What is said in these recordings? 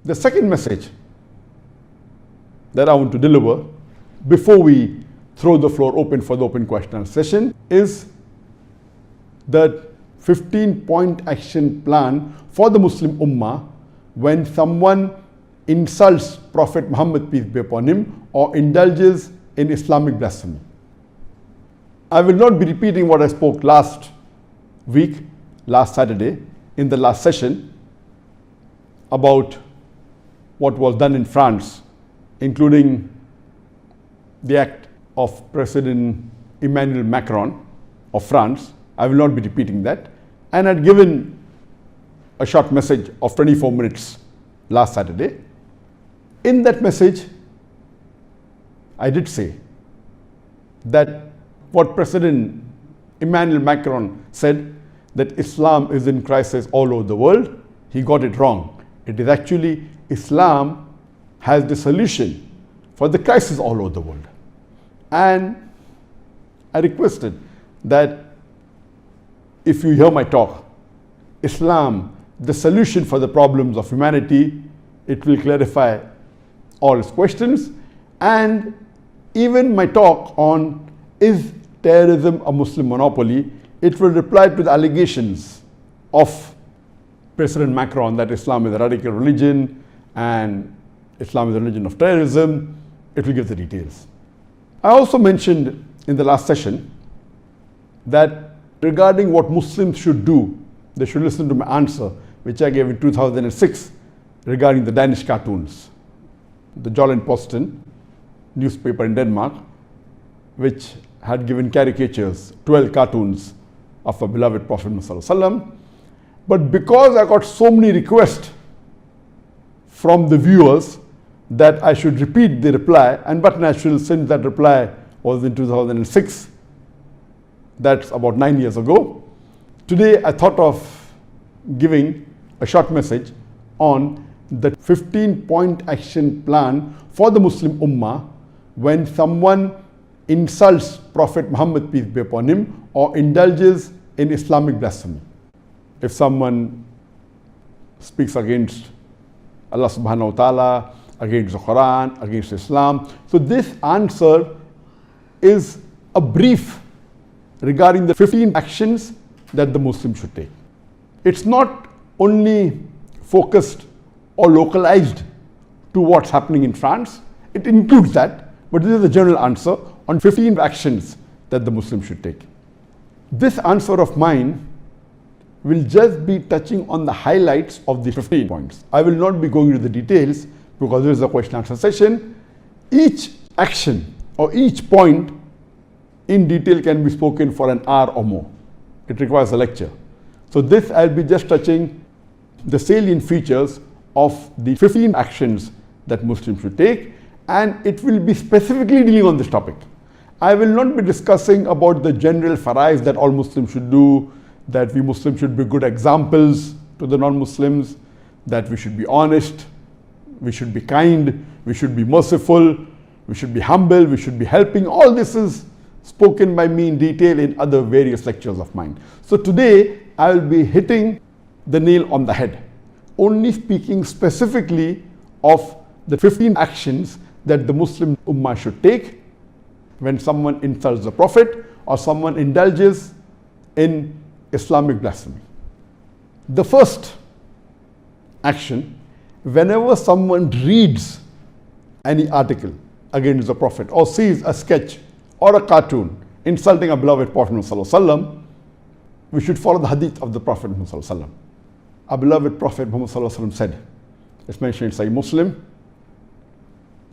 The second message that I want to deliver before we throw the floor open for the open question session is the 15-point action plan for the Muslim Ummah when someone insults Prophet Muhammad, peace be upon him, or indulges in Islamic blasphemy. I will not be repeating what I spoke last week, last Saturday, in the last session about what was done in France, including the act of President Emmanuel Macron of France. I will not be repeating that. And I had given a short message of 24 minutes last Saturday. In that message, I did say that what President Emmanuel Macron said, that Islam is in crisis all over the world, he got it wrong. It is actually Islam has the solution for the crisis all over the world. And I requested that if you hear my talk, Islam, the solution for the problems of humanity, it will clarify all its questions. And even my talk on is terrorism a Muslim monopoly, it will reply to the allegations of President Macron that Islam is a radical religion and Islam is a religion of terrorism. It will give the details. I also mentioned in the last session that regarding what Muslims should do, they should listen to my answer, which I gave in 2006 regarding the Danish cartoons. The Jyllands-Posten newspaper in Denmark, which had given caricatures, 12 cartoons of our beloved Prophet Muhammad. But because I got so many requests from the viewers that I should repeat the reply, and but natural, since that reply was in 2006, that's about 9 years ago. Today I thought of giving a short message on the 15-point action plan for the Muslim Ummah when someone insults Prophet Muhammad, peace be upon him, or indulges in Islamic blasphemy. If someone speaks against Allah subhanahu wa ta'ala, against the Quran, against Islam. So this answer is a brief regarding the 15 actions that the Muslim should take. It's not only focused or localized to what's happening in France. It includes that, but this is the general answer on 15 actions that the Muslim should take. This answer of mine will just be touching on the highlights of the 15 points. I will not be going into the details because this is a question answer session. Each action or each point in detail can be spoken for an hour or more. It requires a lecture. So this I'll be just touching the salient features of the 15 actions that Muslims should take, and it will be specifically dealing on this topic. I will not be discussing about the general farais that all Muslims should do, that we Muslims should be good examples to the non-Muslims, that we should be honest, we should be kind, we should be merciful, we should be humble, we should be helping. All this is spoken by me in detail in other various lectures of mine. So today I will be hitting the nail on the head, only speaking specifically of the 15 actions that the Muslim Ummah should take when someone insults the Prophet or someone indulges in Islamic blasphemy. The first action, whenever someone reads any article against the Prophet or sees a sketch or a cartoon insulting a beloved Prophet Muhammad, we should follow the hadith of the Prophet Muhammad. Our beloved Prophet Muhammad said, it's mentioned in Sahih Muslim,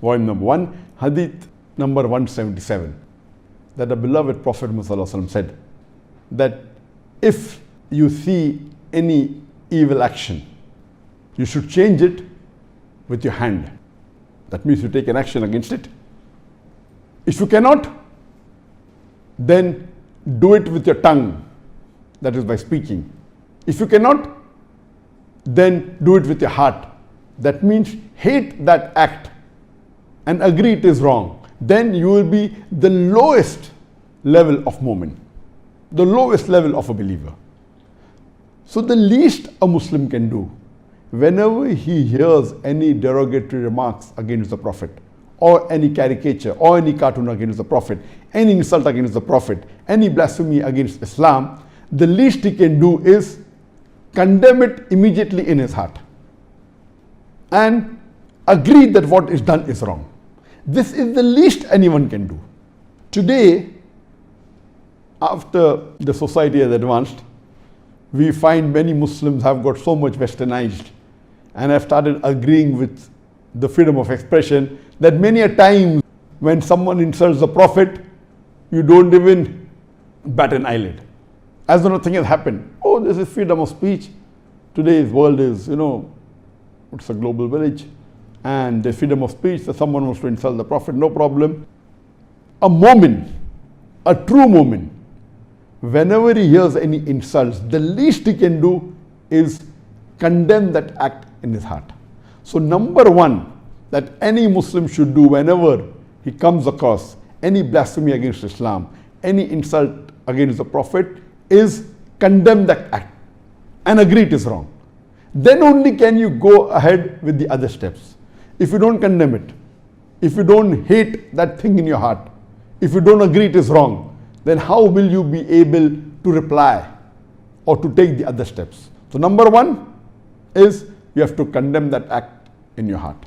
volume number 1, hadith number 177, that the beloved Prophet Muhammad said that if you see any evil action, you should change it with your hand. That means you take an action against it. If you cannot, then do it with your tongue, that is by speaking. If you cannot, then do it with your heart. That means hate that act and agree it is wrong. Then you will be the lowest level of mu'min, the lowest level of a believer. So the least a Muslim can do whenever he hears any derogatory remarks against the Prophet, or any caricature, or any cartoon against the Prophet, any insult against the Prophet, any blasphemy against Islam, the least he can do is condemn it immediately in his heart and agree that what is done is wrong. This is the least anyone can do. Today, after the society has advanced, we find many Muslims have got so much westernized and have started agreeing with the freedom of expression that many a time when someone insults the Prophet, you don't even bat an eyelid. As though nothing has happened. Oh, this is freedom of speech. Today's world is, it's a global village. And the freedom of speech, that someone wants to insult the Prophet, no problem. A mu'min, a true mu'min, whenever he hears any insults, the least he can do is condemn that act in his heart. So number one that any Muslim should do whenever he comes across any blasphemy against Islam, any insult against the Prophet, is condemn that act and agree it is wrong. Then only can you go ahead with the other steps. If you don't condemn it, if you don't hate that thing in your heart, if you don't agree it is wrong, then how will you be able to reply or to take the other steps? So number one is you have to condemn that act in your heart.